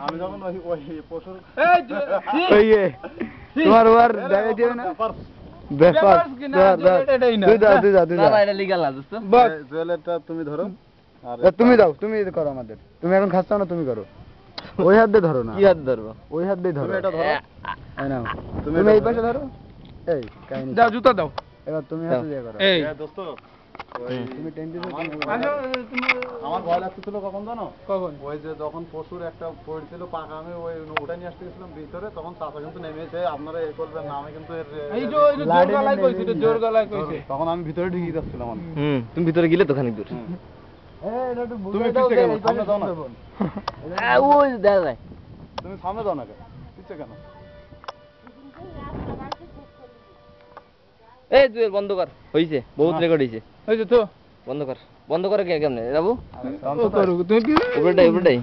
আমি যখন ওই পশুর তোমার ওর দেখা দিও না ব্যাপার জুয়েলারটা তুমি ধরো আর তুমি দাও, তুমি করো আমাদের। তুমি এখন খাচ্ছ না, তুমি করো। ওই হাত দিয়ে ধরো না। কি হাত ধরবো? ওই হাত দিয়ে ধরো। তুমি এটা ধরো। এই নাও। তুমি এই পাশে ধরো। এই কাহিনী দাও, জুতা দাও। এবার তুমি হাতে দিয়ে করো। এই দোস্ত তুমি টেন্ডি আমার ভয় লাগতেছিল কখন জানো? কখন? ওই যে যখন পশুর একটা পড়ছিল পাকা, আমি ওই ওটা নিয়ে আসতে গেছিলাম ভিতরে, তখন চাচা কিন্তু নেমেছে, আপনারা এ করবেন না, আমি কিন্তু এই যে জোর গলায় কইছে, জোর গলায় কইছে। তখন আমি ভিতরে ঢুকে যাচ্ছিলাম। তুমি ভিতরে গেলে তো খানিক দূর। তুমি পিছে কেন? সামনে দাও না। ওই দেখা যায়। তুমি সামনে দাও না কেন? পিছে কেন? এই তুই বন্ধ কর, হইছে বহুত রেকর্ড হইছে। হইছে তো বন্ধ কর, বন্ধ করে কে কেমনে বাবু? তুমি উপরেটাই